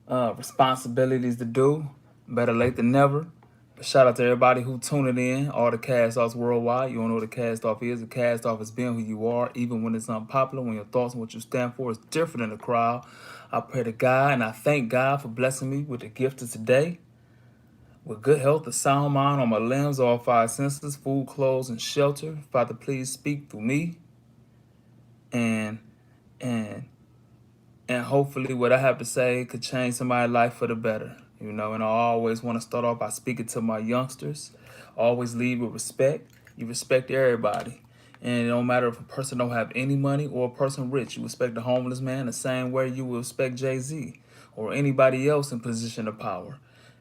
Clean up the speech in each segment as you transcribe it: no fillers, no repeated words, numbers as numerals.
responsibilities to do. Better late than never. But shout out to everybody who tuning in, all the cast offs worldwide. You don't know what a cast off is. A cast off is being who you are, even when it's unpopular, when your thoughts and what you stand for is different in the crowd. I pray to God and I thank God for blessing me with the gift of today. With good health, a sound mind on my limbs, all five senses, food, clothes, and shelter. Father, please speak through me and and and hopefully what I have to say could change somebody's life for the better. And I always want to start off by speaking to my youngsters. Always lead with respect. You respect everybody. And it don't matter if a person don't have any money or a person rich. You respect the homeless man the same way you will respect Jay-Z or anybody else in position of power.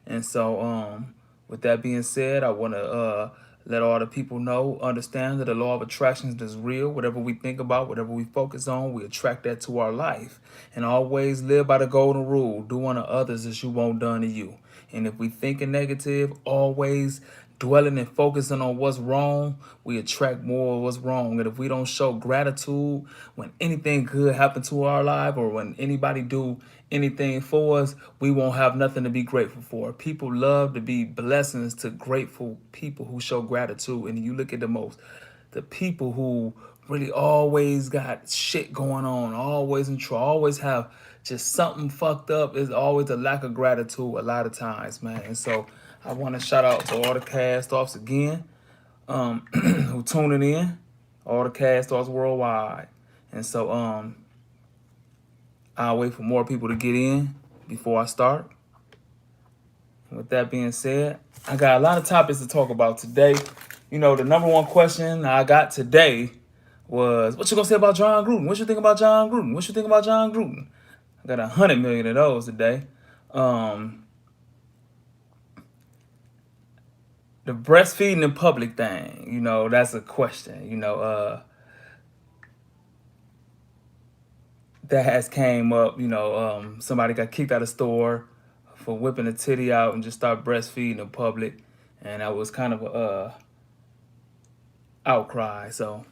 And so, with that being said, I want to let all the people know, understand that the law of attraction is real. Whatever we think about, whatever we focus on, we attract that to our life. And always live by the golden rule: do unto others as you want done to you. And if we thinking negative, always dwelling and focusing on what's wrong, we attract more of what's wrong. And if we don't show gratitude when anything good happen to our life or when anybody do anything for us, we won't have nothing to be grateful for. People love to be blessings to grateful people who show gratitude. And you look at the people who really always got shit going on, always in trouble, always have just something fucked up, is always a lack of gratitude a lot of times, man. And so I want to shout out to all the cast offs again, who tuning in, all the cast offs worldwide. And so I'll wait for more people to get in before I start. And with that being said, I got a lot of topics to talk about today. The number one question I got today was, what you gonna say about John Gruden? What you think about John Gruden? What you think about John Gruden? I got 100 million of those today. The breastfeeding in public thing, that's a question. That has came up. Somebody got kicked out of store for whipping a titty out and just start breastfeeding in public, and that was kind of a outcry. So,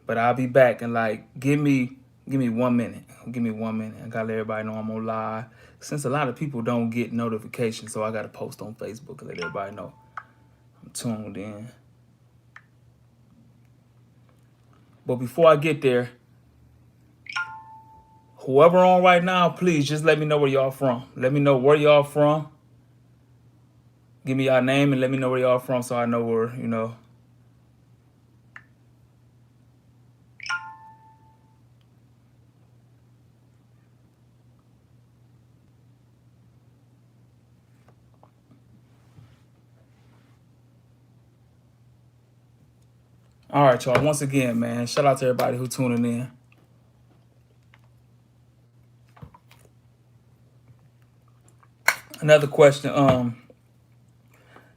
but I'll be back and give me 1 minute. Give me 1 minute. I gotta let everybody know I'm on live. Since a lot of people don't get notifications, so I gotta post on Facebook and let everybody know I'm tuned in. But before I get there, whoever on right now, please just let me know where y'all from. Let me know where y'all from. Give me y'all name and let me know where y'all from so I know where. All right, y'all. Once again, man, shout out to everybody who tuning in. Another question.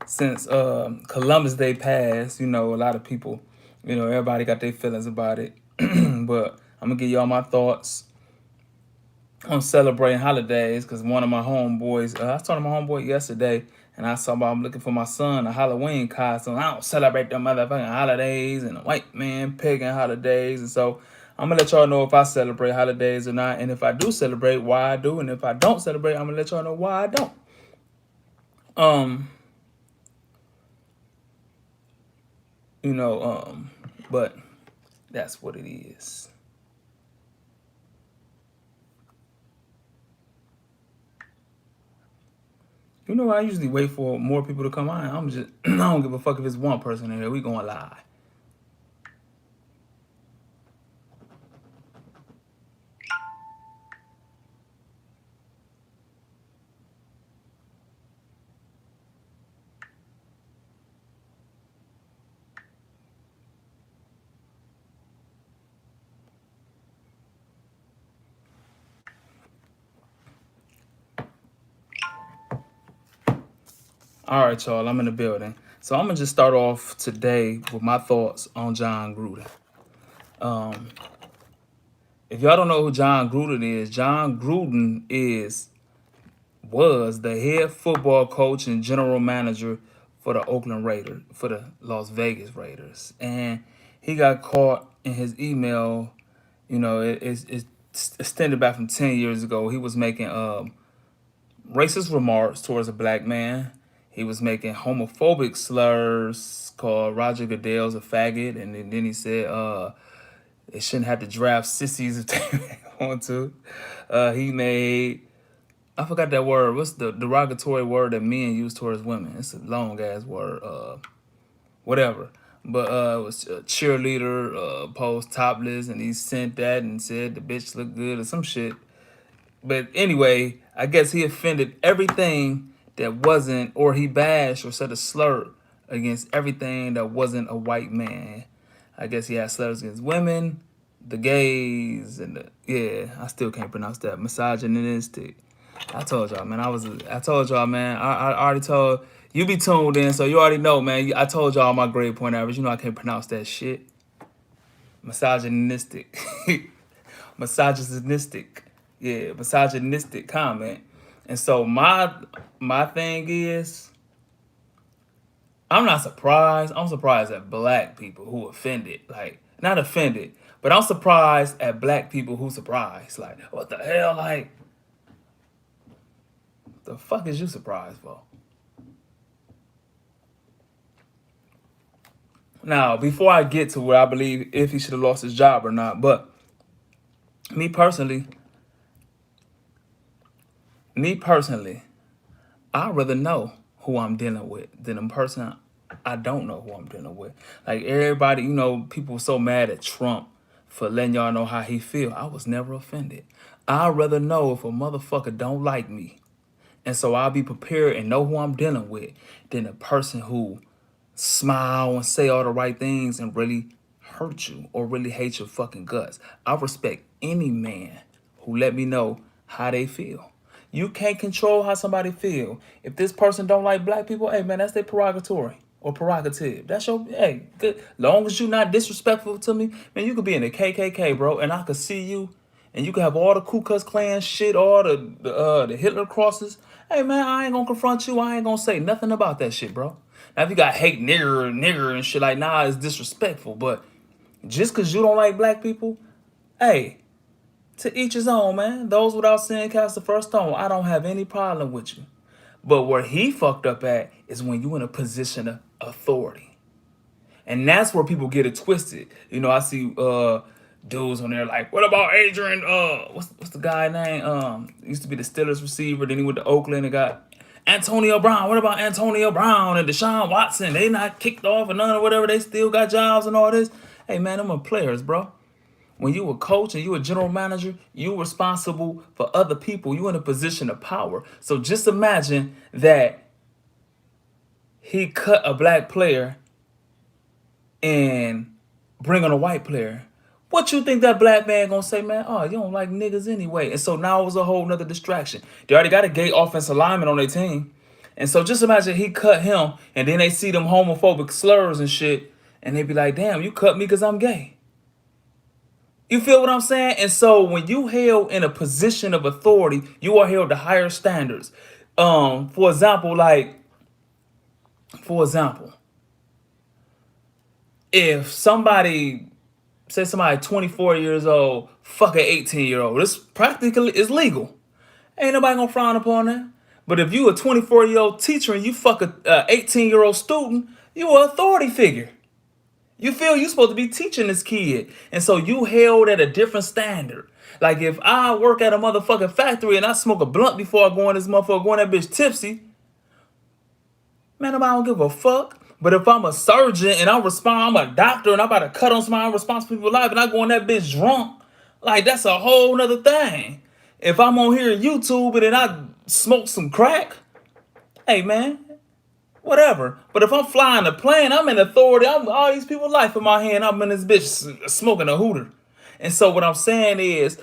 Since Columbus Day passed, a lot of people, everybody got their feelings about it. But I'm gonna give y'all my thoughts on celebrating holidays because one of my homeboys, I was talking to my homeboy yesterday, and I saw I'm looking for my son a Halloween costume. I don't celebrate them motherfucking holidays and the white man pagan holidays, and so I'm gonna let y'all know if I celebrate holidays or not, and if I do celebrate, why I do, and if I don't celebrate, I'm gonna let y'all know why I don't. But that's what it is. I usually wait for more people to come on. I don't give a fuck if it's one person in here. We going live. All right, y'all, I'm in the building. So I'm going to just start off today with my thoughts on John Gruden. If y'all don't know who John Gruden is, John Gruden was the head football coach and general manager for the Oakland Raiders, for the Las Vegas Raiders. And he got caught in his email. It's extended back from 10 years ago. He was making racist remarks towards a black man. He was making homophobic slurs, called Roger Goodell's a faggot, and then he said they shouldn't have to draft sissies if they want to. He made, I forgot that word. What's the derogatory word that men use towards women? It's a long ass word. Whatever. But it was a cheerleader posed topless, and he sent that and said the bitch looked good or some shit. But anyway, I guess he offended everything that wasn't, or he bashed or said a slur against everything that wasn't a white man. I guess he had slurs against women, the gays, and yeah, I still can't pronounce that, misogynistic. I told y'all, man. I told y'all, man. I already told you be tuned in, so you already know, man. I told y'all my grade point average. You know I can't pronounce that shit. Misogynistic, misogynistic, yeah, misogynistic comment. And so my thing is, I'm not surprised. I'm surprised at black people who offended, like not offended, but I'm surprised at black people who surprised. Like, what the hell, like. The fuck is you surprised for? Now, before I get to where I believe if he should have lost his job or not, but me personally, I'd rather know who I'm dealing with than a person I don't know who I'm dealing with. Like everybody, people were so mad at Trump for letting y'all know how he feel. I was never offended. I'd rather know if a motherfucker don't like me. And so I'll be prepared and know who I'm dealing with than a person who smile and say all the right things and really hurt you or really hate your fucking guts. I respect any man who let me know how they feel. You can't control how somebody feel. If this person don't like black people, hey man, that's their prerogative. That's your, hey, good. Long as you not disrespectful to me, man, you could be in the KKK, bro, and I could see you, and you could have all the Ku Klux Klan shit, all the Hitler crosses. Hey man, I ain't gonna confront you. I ain't gonna say nothing about that shit, bro. Now if you got hate nigger and shit, like nah, it's disrespectful. But just cause you don't like black people, hey, to each his own, man. Those without sin cast the first stone. I don't have any problem with you. But where he fucked up at is when you in a position of authority. And that's where people get it twisted. I see dudes on there like, what about Adrian? What's the guy name? Used to be the Steelers receiver. Then he went to Oakland and got Antonio Brown. What about Antonio Brown and Deshaun Watson? They not kicked off or none or whatever. They still got jobs and all this. Hey man, them are players, bro. When you a coach and you a general manager, you responsible for other people. You in a position of power. So just imagine that he cut a black player and bring on a white player. What you think that black man gonna say, man? Oh, you don't like niggas anyway. And so now it was a whole nother distraction. They already got a gay offensive lineman on their team. And so just imagine he cut him and then they see them homophobic slurs and shit. And they be like, damn, you cut me because I'm gay. You feel what I'm saying? And so when you held in a position of authority, you are held to higher standards. For example, if say somebody 24 years old, fuck an 18-year-old, this practically is legal. Ain't nobody gonna frown upon that. But if you a 24-year-old teacher and you fuck a 18-year-old student, you an authority figure. You feel you supposed to be teaching this kid. And so you held at a different standard. Like if I work at a motherfucking factory and I smoke a blunt before I go in this motherfucker, go in that bitch tipsy, man, I don't give a fuck. But if I'm a surgeon and I'm a doctor and I'm about to cut on somebody responsible for people's life and I go in that bitch drunk, like that's a whole nother thing. If I'm on here on YouTube and then I smoke some crack, hey man, whatever. But if I'm flying a plane, I'm in authority. I'm all these people's life in my hand. I'm in this bitch smoking a hooter. And so what I'm saying is,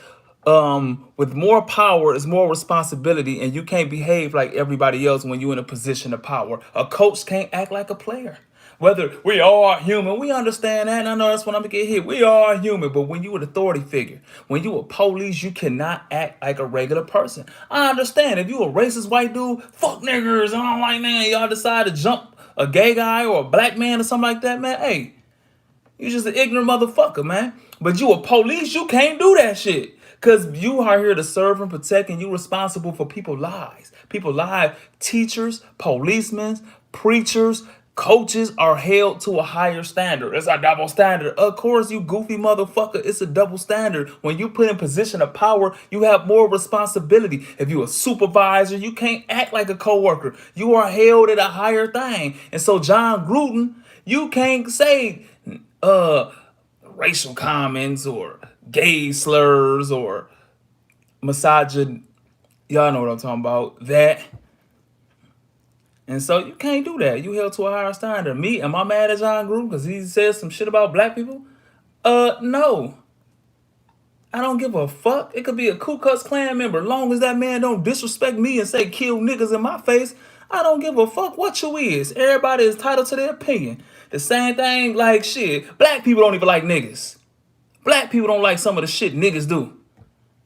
with more power is more responsibility, and you can't behave like everybody else when you're in a position of power. A coach can't act like a player. Whether we all are human, we understand that, and I know that's when I'm gonna get hit. We all are human, but when you an authority figure, when you a police, you cannot act like a regular person. I understand if you a racist white dude, fuck niggers, and I'm like, man, y'all decide to jump a gay guy or a black man or something like that, man. Hey, you just an ignorant motherfucker, man. But you a police, you can't do that shit. Because you are here to serve and protect, and you're responsible for people's lives. People lives, teachers, policemen, preachers, coaches are held to a higher standard. It's a double standard. Of course, you goofy motherfucker, it's a double standard. When you put in position of power, you have more responsibility. If you're a supervisor, you can't act like a coworker. You are held at a higher thing. And so John Gruden, you can't say racial comments or gay slurs or misogyn. Y'all know what I'm talking about. That. And so you can't do that. You held to a higher standard. Me, am I mad at John Gruden because he says some shit about black people? No. I don't give a fuck. It could be a Ku Klux Klan member. Long as that man don't disrespect me and say kill niggas in my face, I don't give a fuck what you is. Everybody is entitled to their opinion. The same thing, like shit. Black people don't even like niggas. Black people don't like some of the shit niggas do.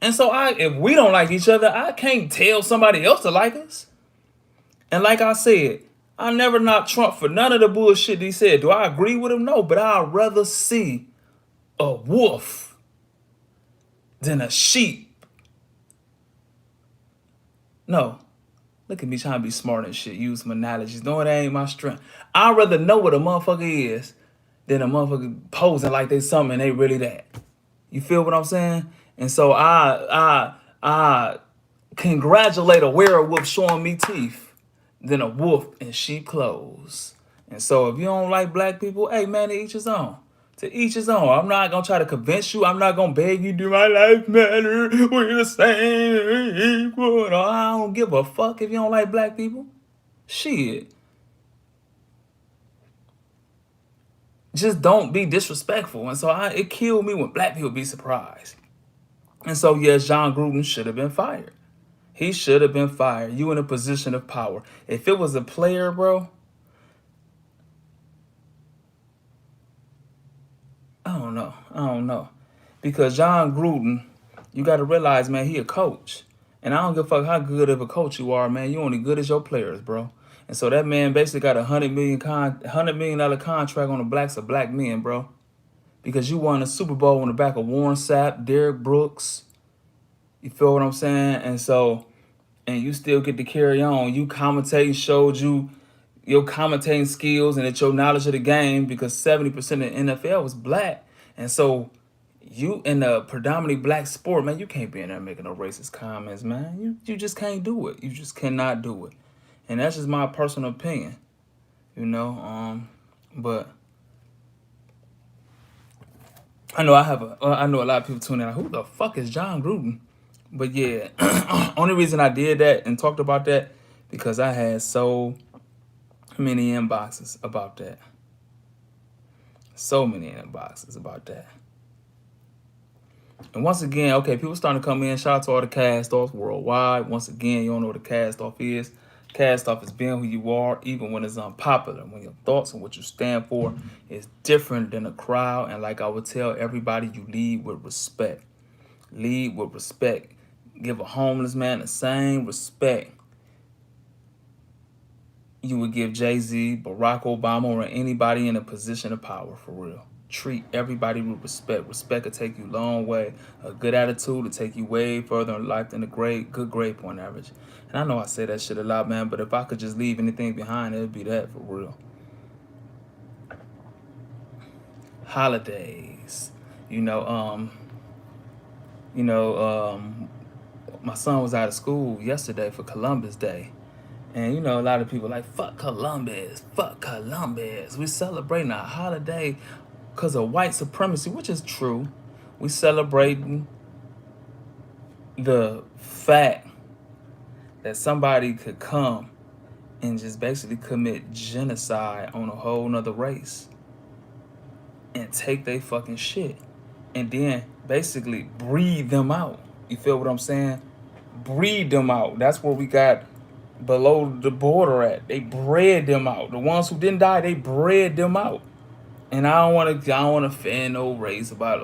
And so if we don't like each other, I can't tell somebody else to like us. And like I said, I never knocked Trump for none of the bullshit he said. Do I agree with him? No, but I'd rather see a wolf than a sheep. No. Look at me trying to be smart and shit. Use some analogies. No, that ain't my strength. I'd rather know what a motherfucker is than a motherfucker posing like they something and they really that. You feel what I'm saying? And so I congratulate a werewolf showing me teeth than a wolf in sheep clothes. And so if you don't like black people, hey man, to each his own. To each his own. I'm not gonna try to convince you. I'm not gonna beg you do my life matter. We're the same equal. No, I don't give a fuck if you don't like black people. Shit. Just don't be disrespectful. And so it killed me when black people be surprised. And so yes, John Gruden should have been fired. He should have been fired. You in a position of power. If it was a player, bro, I don't know. Because John Gruden, you got to realize, man, he a coach. And I don't give a fuck how good of a coach you are, man. You only good as your players, bro. And so that man basically got $100 million contract on the backs of black men, bro. Because you won a Super Bowl on the back of Warren Sapp, Derrick Brooks. You feel what I'm saying? And so, and you still get to carry on. You commentating showed you your commentating skills and that your knowledge of the game, because 70% of the NFL was black. And so you in a predominantly black sport, man, you can't be in there making no racist comments, man. You just can't do it. You just cannot do it. And that's just my personal opinion, you know. But I know I know a lot of people tuning in. Who the fuck is John Gruden? But yeah, only reason I did that and talked about that because I had so many inboxes about that. So many inboxes about that. And once again, okay, people starting to come in. Shout out to all the cast offs worldwide. Once again, you don't know what a cast off is. Cast off is being who you are, even when it's unpopular. When your thoughts and what you stand for is different than a crowd. And like I would tell everybody, you lead with respect. Lead with respect. Give a homeless man the same respect you would give Jay-Z, Barack Obama, or anybody in a position of power, for real. Treat everybody with respect. Respect will take you a long way. A good attitude will take you way further in life than a good grade point average. And I know I say that shit a lot, man, but if I could just leave anything behind, it would be that, for real. Holidays. My son was out of school yesterday for Columbus Day. And a lot of people like, fuck Columbus, fuck Columbus. We celebrating a holiday because of white supremacy, which is true. We celebrating the fact that somebody could come and just basically commit genocide on a whole nother race and take their fucking shit and then basically breed them out. You feel what I'm saying? Breed them out. That's where we got below the border at. They bred them out. The ones who didn't die, they bred them out. And I don't want to offend no race about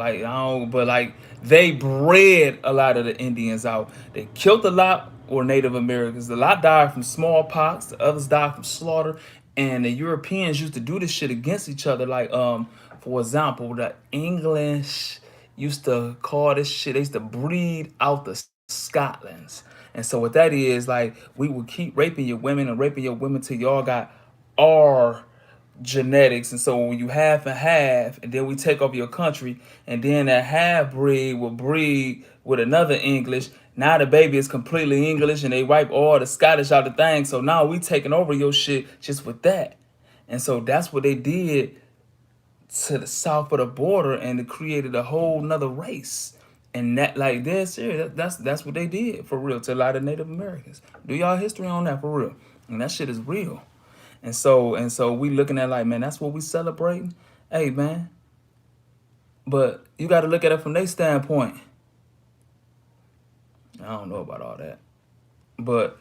but they bred a lot of the Indians out. They killed a lot or Native Americans. A lot died from smallpox. The others died from slaughter. And the Europeans used to do this shit against each other. Like for example, the English used to call this shit, they used to breed out the Scotlands. And so what that is, like, we would keep raping your women and raping your women till y'all got our genetics. And so when you half and half, and then we take over your country, and then that half breed will breed with another English. Now the baby is completely English, and they wipe all the Scottish out the thing. So now we taking over your shit just with that. And so that's what they did to the south of the border, and it created a whole nother race. And that, like, that's serious. That's what they did for real to a lot of Native Americans. Do y'all history on that for real? And that shit is real. And so we looking at like, man, that's what we celebrating. Hey, man, but you got to look at it from their standpoint. I don't know about all that, but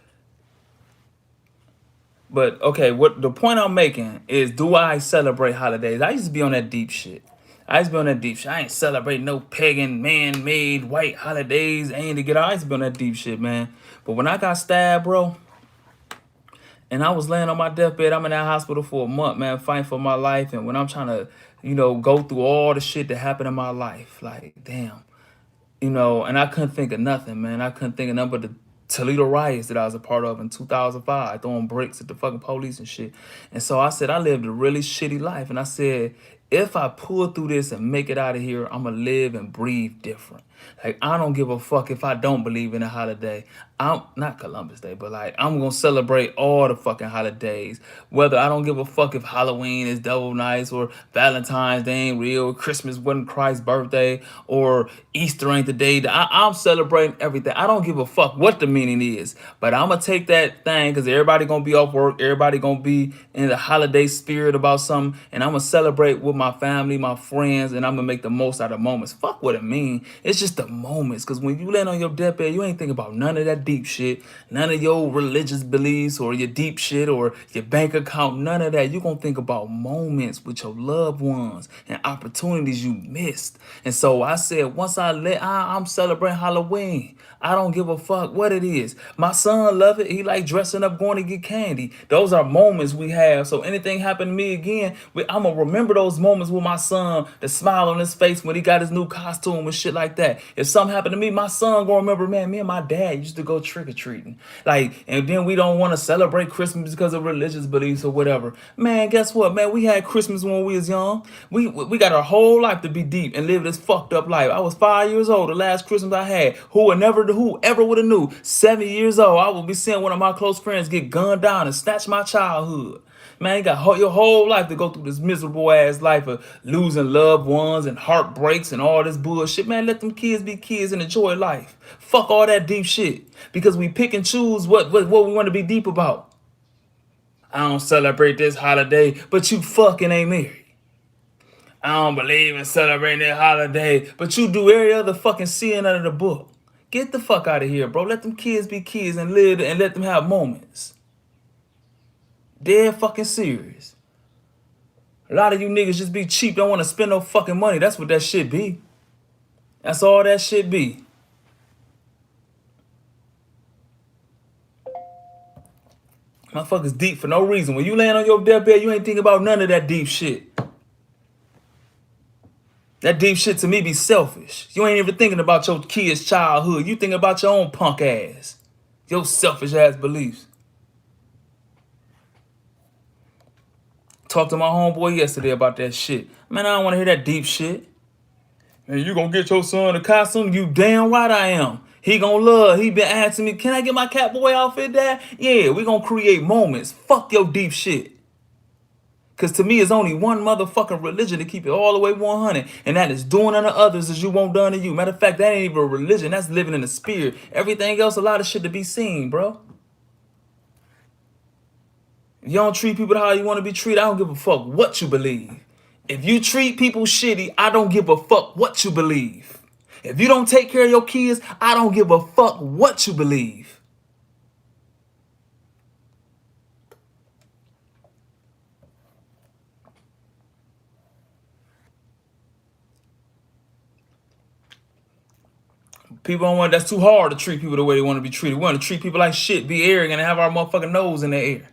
okay, what the point I'm making is, do I celebrate holidays? I used to be on that deep shit. I used to be on that deep shit. I ain't celebrate no pagan, man-made white holidays. I ain't to get out. I used to be on that deep shit, man. But when I got stabbed, bro, and I was laying on my deathbed, I'm in that hospital for a month, man, fighting for my life. And when I'm trying to, go through all the shit that happened in my life, like, damn, and I couldn't think of nothing, man. I couldn't think of nothing but the Toledo riots that I was a part of in 2005, throwing bricks at the fucking police and shit. And so I said, I lived a really shitty life. And I said, if I pull through this and make it out of here, I'm going to live and breathe different. Like, I don't give a fuck if I don't believe in a holiday. I'm not Columbus Day, but like, I'm going to celebrate all the fucking holidays. Whether I don't give a fuck if Halloween is double nice, or Valentine's Day ain't real, Christmas wasn't Christ's birthday, or Easter ain't the day. I'm celebrating everything. I don't give a fuck what the meaning is, but I'm going to take that thing because everybody going to be off work. Everybody going to be in the holiday spirit about something. And I'm going to celebrate with my family, my friends, and I'm going to make the most out of moments. Fuck what it mean. It's just the moments. Because when you land on your deathbed, you ain't thinking about none of that deep shit, none of your religious beliefs or your deep shit or your bank account, none of that. You're going to think about moments with your loved ones and opportunities you missed. And so I said, once I'm celebrating Halloween. I don't give a fuck what it is. My son love it. He like dressing up, going to get candy. Those are moments we have. So anything happen to me again, I'm going to remember those moments with my son, the smile on his face when he got his new costume and shit like that. If something happened to me, my son going to remember, man, me and my dad used to go trick-or-treating. Like, and then we don't want to celebrate Christmas because of religious beliefs or whatever. Man, guess what, man? We had Christmas when we was young. We got our whole life to be deep and live this fucked up life. I was 5 years old the last Christmas I had. Whoever would have knew? 7 years old, I would be seeing one of my close friends get gunned down and snatch my childhood. Man, you got your whole life to go through this miserable ass life of losing loved ones and heartbreaks and all this bullshit. Man, let them kids be kids and enjoy life. Fuck all that deep shit. Because we pick and choose what we want to be deep about. I don't celebrate this holiday, but you fucking ain't married. I don't believe in celebrating that holiday, but you do every other fucking sin under the book. Get the fuck out of here, bro. Let them kids be kids and live and let them have moments. Dead fucking serious. A lot of you niggas just be cheap, don't want to spend no fucking money. That's what that shit be. That's all that shit be. Motherfuckers deep for no reason. When you land on your deathbed, you ain't thinking about none of that deep shit. That deep shit to me be selfish. You ain't even thinking about your kid's childhood. You thinking about your own punk ass. Your selfish ass beliefs. Talked to my homeboy yesterday about that shit. Man, I don't want to hear that deep shit. Man, you gonna get your son a costume? You damn right I am. He gonna love. He been asking me, can I get my Catboy outfit, Dad? Yeah, we gonna create moments. Fuck your deep shit. Because to me, it's only one motherfucking religion to keep it all the way 100. And that is doing unto others as you want done to you. Matter of fact, that ain't even a religion. That's living in the spirit. Everything else, a lot of shit to be seen, bro. If you don't treat people how you want to be treated, I don't give a fuck what you believe. If you treat people shitty, I don't give a fuck what you believe. If you don't take care of your kids, I don't give a fuck what you believe. People don't want, that's too hard to treat people the way they want to be treated. We want to treat people like shit, be arrogant, and have our motherfucking nose in their ear.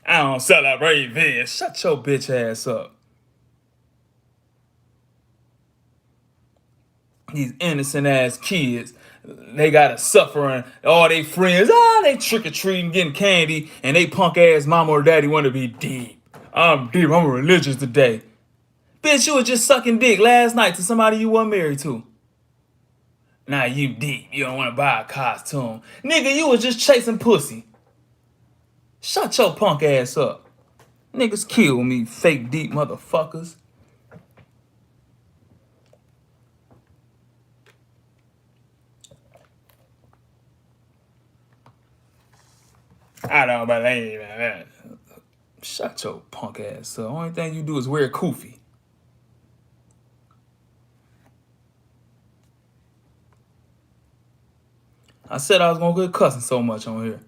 I don't celebrate this. Shut your bitch ass up. These innocent ass kids, they gotta suffer and all they friends, they trick or treating, getting candy, and they punk ass mama or daddy wanna be deep. I'm deep, I'm religious today. Bitch, you was just sucking dick last night to somebody you weren't married to. Now you deep, you don't wanna buy a costume. Nigga, you was just chasing pussy. Shut your punk ass up. Niggas kill me, fake deep motherfuckers. I don't believe that. Shut your punk ass up. Only thing you do is wear a kufi. I said I was gonna get cussing so much on here.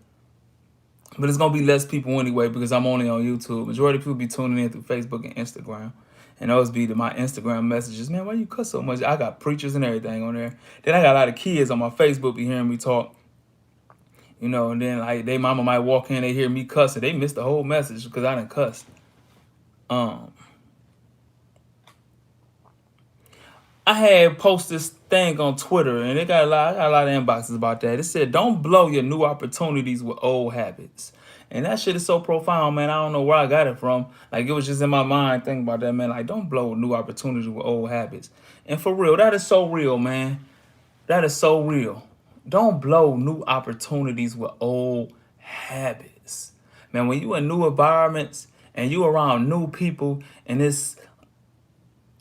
But it's gonna be less people anyway because I'm only on YouTube. Majority of people be tuning in through Facebook and Instagram. And those be my Instagram messages. Man, why you cuss so much? I got preachers and everything on there. Then I got a lot of kids on my Facebook be hearing me talk. You know, and then like they mama might walk in, they hear me cussing. They miss the whole message because I didn't cuss. I had posted this thing on Twitter, and I got a lot of inboxes about that. It said, "Don't blow your new opportunities with old habits," and that shit is so profound, man. I don't know where I got it from. Like it was just in my mind thinking about that, man. Like don't blow new opportunities with old habits, and for real, that is so real, man. That is so real. Don't blow new opportunities with old habits, man. When you in new environments and you around new people, and it's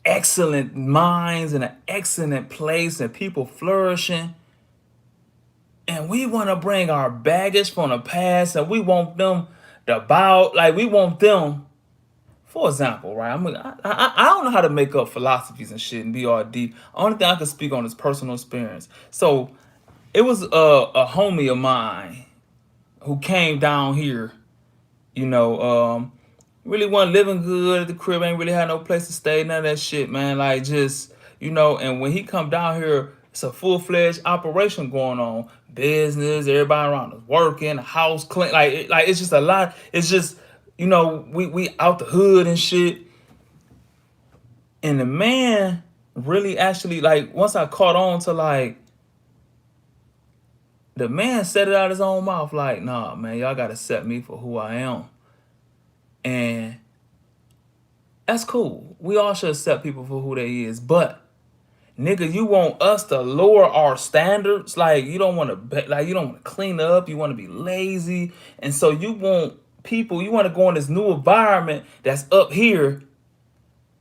excellent minds in an excellent place and people flourishing. And we want to bring our baggage from the past and we want them to bow, like we want them, for example, right? I don't know how to make up philosophies and shit and be all deep. Only thing I can speak on is personal experience. So it was a homie of mine who came down here, you know, really wasn't living good at the crib, ain't really had no place to stay, none of that shit, man. Like just, you know, and when he come down here, it's a full-fledged operation going on. Business, everybody around us working, the house clean, like it's just a lot. It's just, you know, we out the hood and shit. And the man really actually like once I caught on to like the man said it out his own mouth, like, nah, man, y'all gotta accept me for who I am. And that's cool. We all should accept people for who they is. But nigga, you want us to lower our standards? Like you don't want to, like you don't want to clean up. You want to be lazy, and so you want people. You want to go in this new environment that's up here.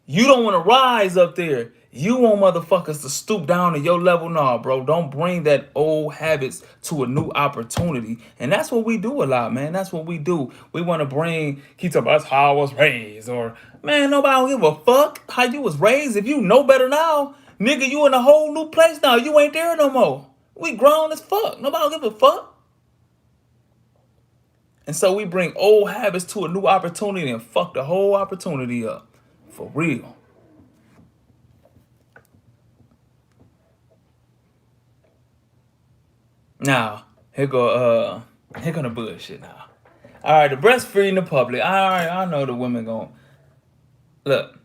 You don't want to rise up there. You want motherfuckers to stoop down to your level. Nah, bro. Don't bring that old habits to a new opportunity. And that's what we do a lot, man. That's what we do. We want to keep talking about how I was raised. Or, man, nobody don't give a fuck how you was raised. If you know better now, nigga, you in a whole new place now. You ain't there no more. We grown as fuck. Nobody don't give a fuck. And so we bring old habits to a new opportunity and fuck the whole opportunity up. For real. Now, here go the bullshit now. All right, the breastfeeding the public. All right, I know the women gon' look.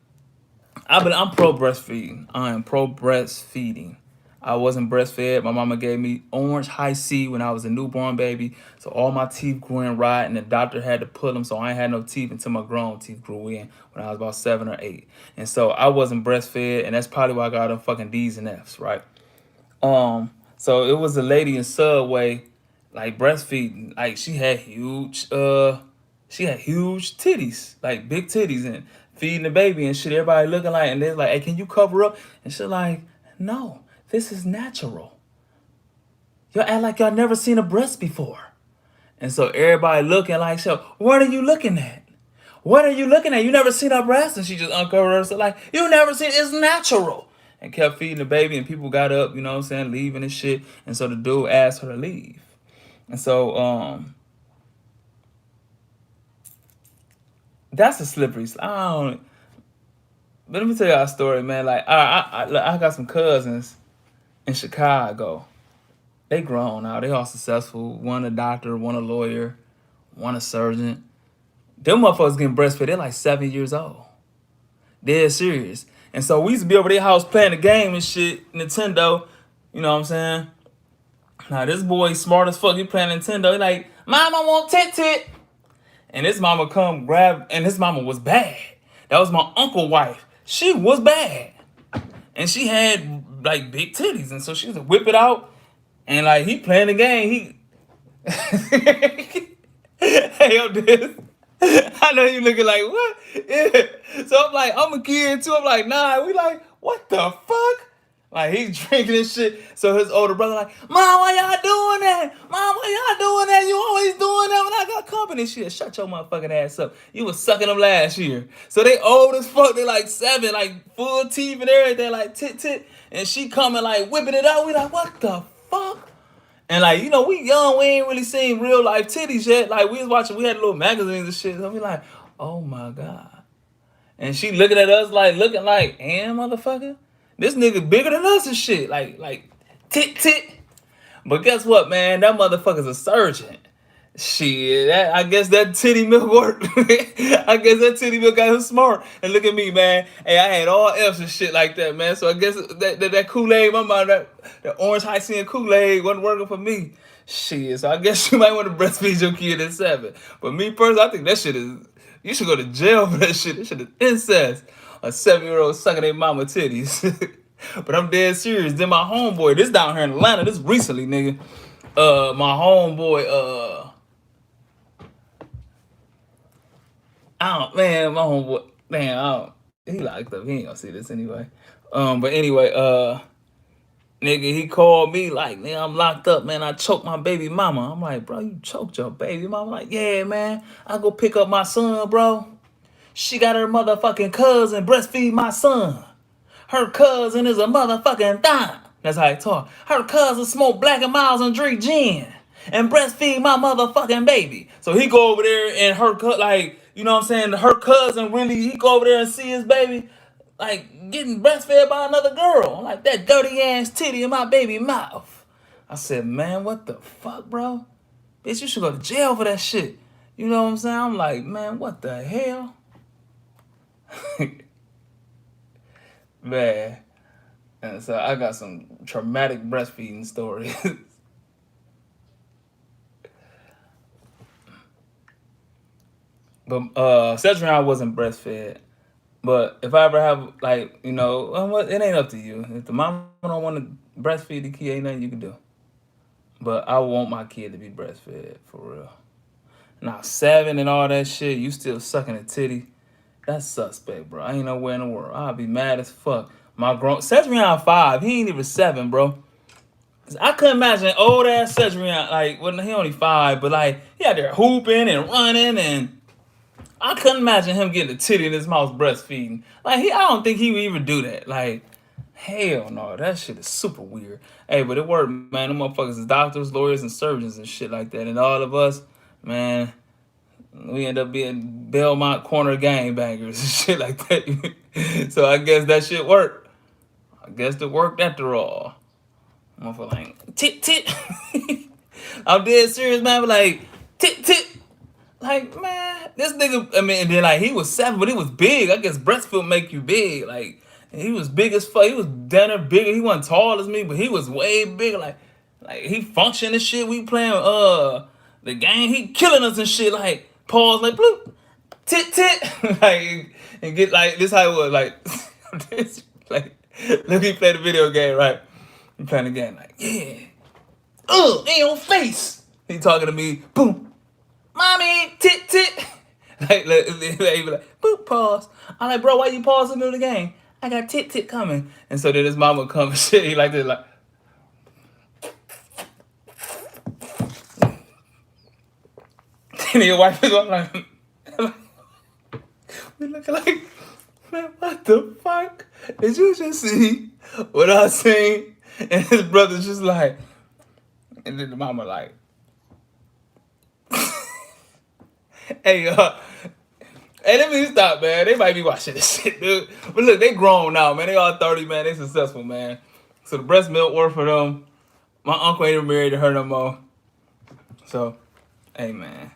I'm pro breastfeeding. I am pro breastfeeding. I wasn't breastfed. My mama gave me orange high C when I was a newborn baby. So all my teeth grew in right, and the doctor had to pull them. So I ain't had no teeth until my grown teeth grew in when I was about 7 or 8. And so I wasn't breastfed, and that's probably why I got them fucking D's and F's, right? So it was a lady in Subway, like breastfeeding. Like she had huge titties, like big titties, and feeding the baby and shit. Everybody looking like, and they're like, "Hey, can you cover up?" And she's like, "No, this is natural. Y'all act like y'all never seen a breast before." And so everybody looking like, "So what are you looking at? What are you looking at? You never seen a breast?" And she just uncovered herself like, "You never seen, it's natural." And kept feeding the baby, and people got up, you know what I'm saying, leaving and shit. And so the dude asked her to leave. And so that's a slippery I don't, but let me tell y'all a story, man. Like I got some cousins in Chicago. They grown now. They all successful. One a doctor, one a lawyer, one a surgeon. Them motherfuckers getting breastfed. They're like 7 years old. Dead serious. And so we used to be over their house playing the game and shit, Nintendo. You know what I'm saying? Now this boy smart as fuck. He playing Nintendo. He like, Mom, I want tit tit. And his mama come grab, and his mama was bad. That was my uncle's wife. She was bad, and she had like big titties, and so she used to whip it out, and like he playing the game. Hey yo, this. I know you looking like what? Yeah. So I'm like, I'm a kid too. I'm like, nah. We like, what the fuck? Like he's drinking and shit. So his older brother like, Mom, why y'all doing that? Mom, why y'all doing that? You always doing that when I got company. Shit, shut your motherfucking ass up. You was sucking them last year. So they old as fuck. They like 7, like full teeth and everything, like tit tit. And she coming like whipping it out. We like, what the fuck? And like, you know, we young, we ain't really seen real life titties yet. Like we was watching, we had little magazines and shit. So we like, oh my God. And she looking at us like, looking like, damn, motherfucker. This nigga bigger than us and shit. Like, tit tit. But guess what, man? That motherfucker's a surgeon. Shit, I guess that titty milk worked. I guess that titty milk got him smart. And look at me, man. Hey, I had all F's and shit like that, man. So I guess that Kool-Aid, my mind, that orange Hyacinth Kool-Aid wasn't working for me. Shit, so I guess you might want to breastfeed your kid at 7. But me personally, I think that shit is, you should go to jail for that shit. That shit is incest. A 7-year-old sucking their mama titties. But I'm dead serious. Then my homeboy, this down here in Atlanta, this recently, nigga. My homeboy, my homeboy, he locked up. He ain't gonna see this anyway. But anyway, nigga, he called me like, nigga, I'm locked up, man. I choked my baby mama. I'm like, bro, you choked your baby mama? I'm like, yeah, man. I go pick up my son, bro. She got her motherfucking cousin breastfeed my son. Her cousin is a motherfucking thot. That's how he talk. Her cousin smoke Black and Miles and drink gin and breastfeed my motherfucking baby. So he go over there and like, you know what I'm saying? Her cousin really, he go over there and see his baby like getting breastfed by another girl. Like that dirty ass titty in my baby mouth. I said, man, what the fuck, bro? Bitch, you should go to jail for that shit. You know what I'm saying? I'm like, man, what the hell? Man. And so I got some traumatic breastfeeding stories. But Cedric wasn't breastfed. But if I ever have, like, you know, it ain't up to you. If the mama don't want to breastfeed the kid, ain't nothing you can do. But I want my kid to be breastfed, for real. Now, 7 and all that shit, you still sucking a titty. That's suspect, bro. I ain't nowhere in the world. I'll be mad as fuck. Cedric 5, he ain't even 7, bro. I couldn't imagine old ass Cedric, like, well, he only 5, but like, he out there hooping and running, and I couldn't imagine him getting a titty in his mouth breastfeeding. Like, I don't think he would even do that. Like, hell no, that shit is super weird. Hey, but it worked, man. Them motherfuckers is doctors, lawyers, and surgeons and shit like that. And all of us, man, we end up being Belmont corner gangbangers and shit like that. So I guess that shit worked. I guess it worked after all. Motherfucker like, tit tit. I'm dead serious, man. But like, tit tit. Like, man, this nigga, I mean, and then like he was 7, but he was big. I guess breastfeed make you big. Like, he was big as fuck. He was down there bigger. He wasn't tall as me, but he was way bigger. Like he functioned and shit. We playing the game. He killing us and shit. Like, pause, like bloop, tit tit. Like, and get like this how it was. Like, this, like, look, he played the video game, right? He playing the game, like, yeah. In your face. He talking to me, boom. Mommy, tit tit. Like, he be like, boop, pause. I'm like, bro, why you pausing in the middle of the game? I got tit tit coming. And so then his mama come and shit. He like this, like. And your wife is like, we looking like, man, what the fuck? Did you just see what I seen? And his brother's just like, and then the mama like, hey, let me stop, man. They might be watching this shit, dude. But look, they grown now, man. They all 30, man. They successful, man. So the breast milk worked for them. My uncle ain't even married to her no more. So, hey, man.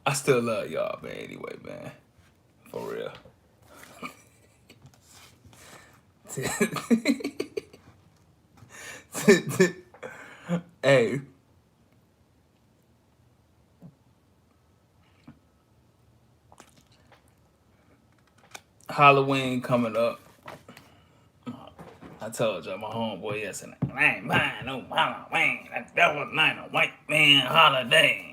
I still love y'all, man. Anyway, man. For real. Hey, Halloween coming up. I told you my homeboy yesterday, I ain't buying no Halloween. That was not a white man holiday.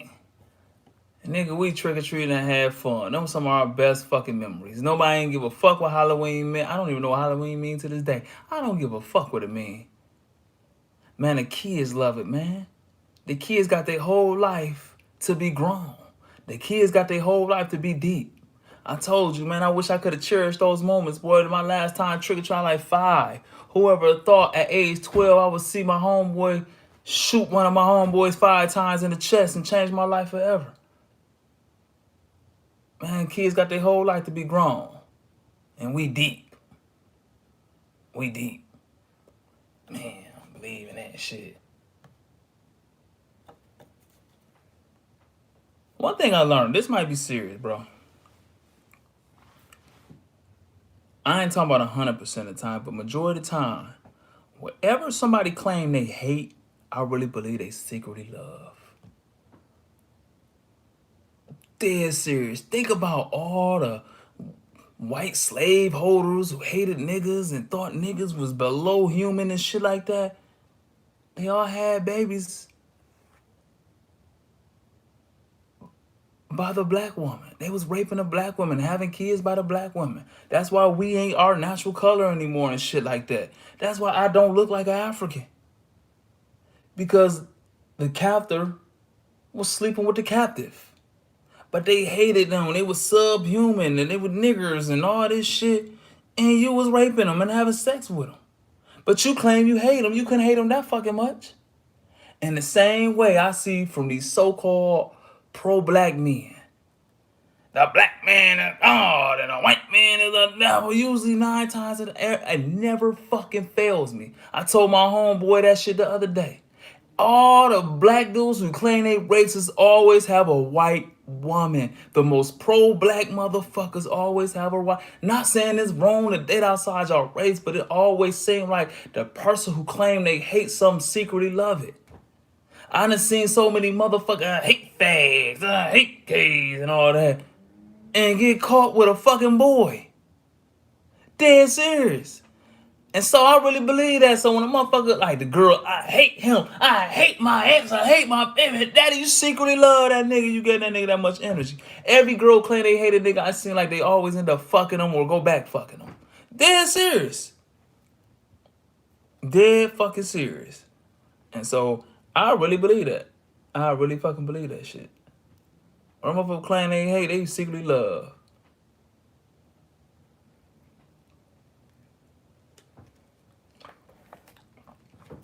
Nigga, we trick or treating and had fun. Them some of our best fucking memories. Nobody ain't give a fuck what Halloween meant. I don't even know what Halloween means to this day. I don't give a fuck what it mean. Man, the kids love it, man. The kids got their whole life to be grown. The kids got their whole life to be deep. I told you, man, I wish I could have cherished those moments, boy. My last time trick-or-treating like 5. Whoever thought at age 12 I would see my homeboy shoot one of my homeboys 5 times in the chest and change my life forever. Man, kids got their whole life to be grown. And we deep. We deep. Man, I don't believe in that shit. One thing I learned, this might be serious, bro. I ain't talking about 100% of the time, but majority of the time, whatever somebody claim they hate, I really believe they secretly love. Dead serious. Think about all the white slave holders who hated niggas and thought niggas was below human and shit like that. They all had babies by the black woman. They was raping a black woman, having kids by the black woman. That's why we ain't our natural color anymore and shit like that. That's why I don't look like an African. Because the captor was sleeping with the captive. But they hated them. They was subhuman and they were niggers and all this shit. And you was raping them and having sex with them. But you claim you hate them. You couldn't hate them that fucking much. In the same way I see from these so-called pro-black men. The black man is God and the white man is the devil. Usually 9 times in the air. It never fucking fails me. I told my homeboy that shit the other day. All the black dudes who claim they racist always have a white woman. The most pro-black motherfuckers always have a white. Not saying it's wrong to date outside your race, but it always seems like the person who claim they hate something secretly love it. I done seen so many motherfuckers, I hate fags, I hate gays and all that, and get caught with a fucking boy. Dead serious. And so I really believe that. So when a motherfucker like the girl, I hate him, I hate my ex, I hate my baby daddy, you secretly love that nigga, you get that nigga that much energy. Every girl claim they hate a nigga, I seem like they always end up fucking them or go back fucking them. Dead serious. Dead fucking serious. And so I really believe that. I really fucking believe that shit. When a motherfucker claim they hate, they secretly love.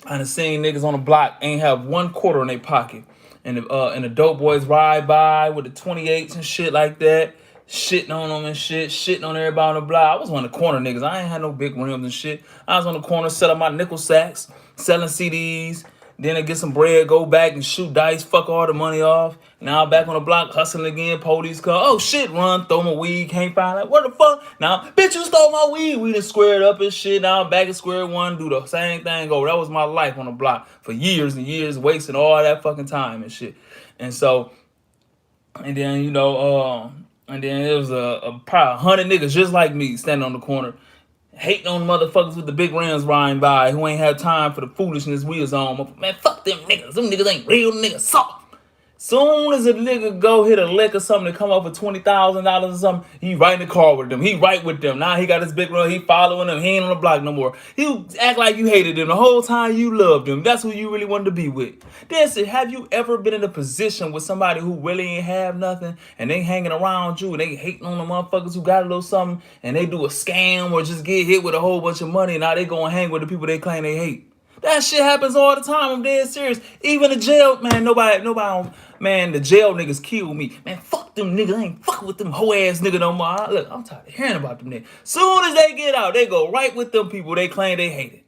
I done seen niggas on the block ain't have 1 quarter in their pocket. And the dope boys ride by with the 28s and shit like that. Shitting on them and shit. Shitting on everybody on the block. I was one of the corner niggas. I ain't had no big rims and shit. I was on the corner selling my nickel sacks. Selling CDs. Then I get some bread, go back and shoot dice, fuck all the money off. Now I'm back on the block hustling again. Police come, oh shit, run, throw my weed, can't find it. What the fuck? Now, bitch, you stole my weed. We done squared up and shit. Now I'm back at square one, do the same thing over. That was my life on the block for years and years, wasting all that fucking time and shit. And so, and then, and then it was probably 100 niggas just like me standing on the corner hating on motherfuckers with the big rims riding by who ain't have time for the foolishness we was on. Man, fuck them niggas. Them niggas ain't real niggas. Soft. Soon as a nigga go hit a lick or something to come up for $20,000 or something, he right in the car with them. He right with them. Now he got his big run. He following them. He ain't on the block no more. You act like you hated them the whole time you loved them. That's who you really wanted to be with. That's it. Have you ever been in a position with somebody who really ain't have nothing and they hanging around you and they hating on the motherfuckers who got a little something and they do a scam or just get hit with a whole bunch of money and now they go and hang with the people they claim they hate? That shit happens all the time. I'm dead serious. Even the jail, man, man, the jail niggas kill me. Man, fuck them niggas. I ain't fucking with them hoe ass niggas no more. Look, I'm tired of hearing about them niggas. Soon as they get out, they go right with them people they claim they hated.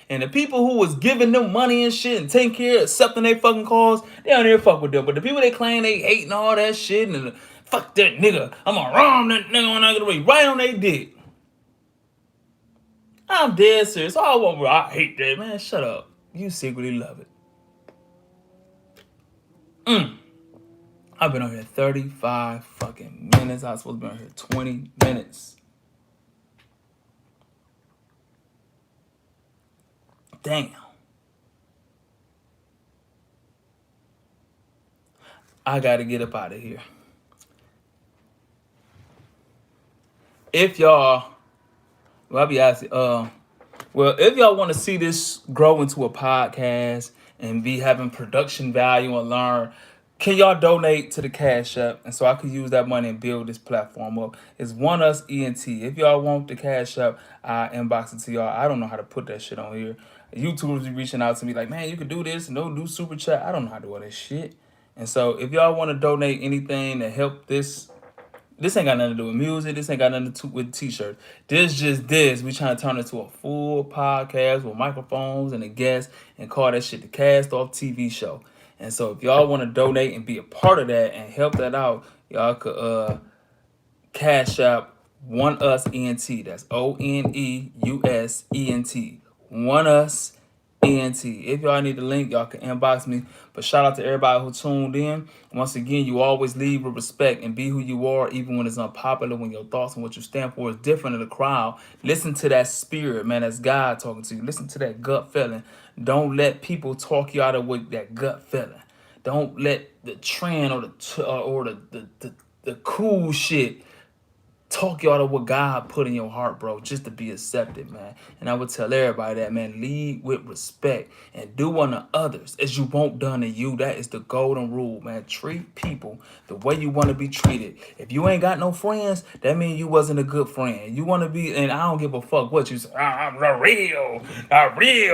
And the people who was giving them money and shit and taking care of accepting their fucking calls, they don't even fuck with them. But the people they claim they hate and all that shit and fuck that nigga. I'm gonna ram that nigga on that way right on their dick. I'm dead serious. Oh, I hate that, man. Shut up. You secretly love it. I've been on here 35 fucking minutes. I was supposed to be on here 20 minutes. Damn. I gotta get up out of here. If y'all, well, I'll be asking, well, if y'all want to see this grow into a podcast and be having production value and learn, can y'all donate to the Cash App? And so I could use that money and build this platform up. It's One Us ENT. If y'all want the Cash App, I inbox it to y'all. I don't know how to put that shit on here. YouTubers be reaching out to me like, man, you can do this and don't do super chat. I don't know how to do all this shit. And so if y'all want to donate anything to help this ain't got nothing to do with music. This ain't got nothing to do with t-shirts. This. We trying to turn it to a full podcast with microphones and a guest and call that shit the Cast Off TV show. And so if y'all want to donate and be a part of that and help that out, y'all could Cash App One Us ENT. That's ONEUSENT. One Us ENT. If y'all need the link, y'all can inbox me. But shout out to everybody who tuned in. Once again, you always lead with respect and be who you are, even when it's unpopular, when your thoughts and what you stand for is different in the crowd. Listen to that spirit, man. That's God talking to you. Listen to that gut feeling. Don't let people talk you out of what that gut feeling. Don't let the trend or the cool shit talk you out of what God put in your heart, bro, just to be accepted, man. And I would tell everybody that, man, lead with respect and do unto others as you want done to you. That is the golden rule, man. Treat people the way you want to be treated. If you ain't got no friends, that means you wasn't a good friend. You want to be, and I don't give a fuck what you say. I'm real,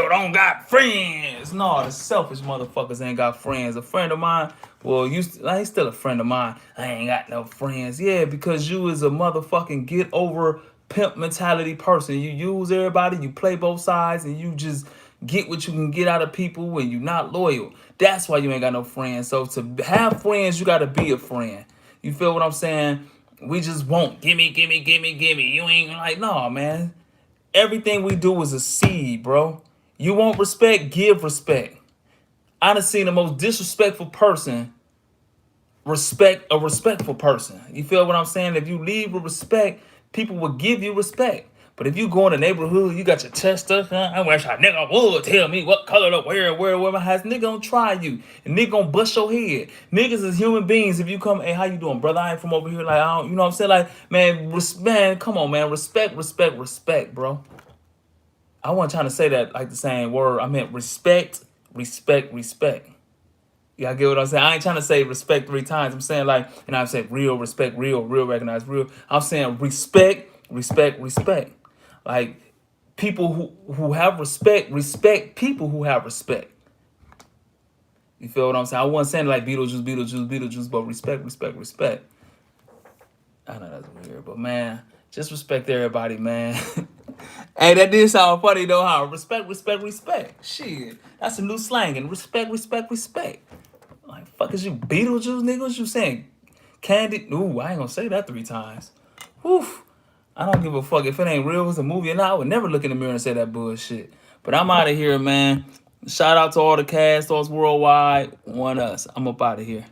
don't got friends. No, the selfish motherfuckers ain't got friends. A friend of mine, well, he's still a friend of mine. I ain't got no friends. Yeah, because you is a motherfucking get over pimp mentality person. You use everybody, you play both sides, and you just get what you can get out of people when you're not loyal. That's why you ain't got no friends. So to have friends, you got to be a friend. You feel what I'm saying? We just won't. Gimme. You ain't like, no, man. Everything we do is a seed, bro. You want respect, give respect. I done seen the most disrespectful person respect a respectful person. You feel what I'm saying? If you lead with respect, people will give you respect. But if you go in the neighborhood, you got your chest up, huh? I wish a nigga would tell me what color to wear my house. Nigga gonna try you. And nigga gonna bust your head. Niggas is human beings. If you come, hey, how you doing, brother? I ain't from over here. Like, I don't, you know what I'm saying? Like, man, come on, man. Respect, bro. I wasn't trying to say that like the same word. I meant respect. Yeah, I get what I'm saying. I ain't trying to say respect 3 times. I'm saying like, and I'm saying real respect, real recognize real. I'm saying respect. Like people who have respect people who have respect. You feel what I'm saying? I wasn't saying like Beetlejuice, but respect. I know that's weird, but man, just respect everybody, man. Hey, that did sound funny though, huh? Respect. Shit, that's a new slang. And respect. Like, fuck is you, Beetlejuice, nigga? What you saying? Candy? Ooh, I ain't gonna say that 3 times. Whew. I don't give a fuck if it ain't real, it's a movie or not. I would never look in the mirror and say that bullshit. But I'm out of here, man. Shout out to all the cast offs worldwide. One Us. I'm up out of here.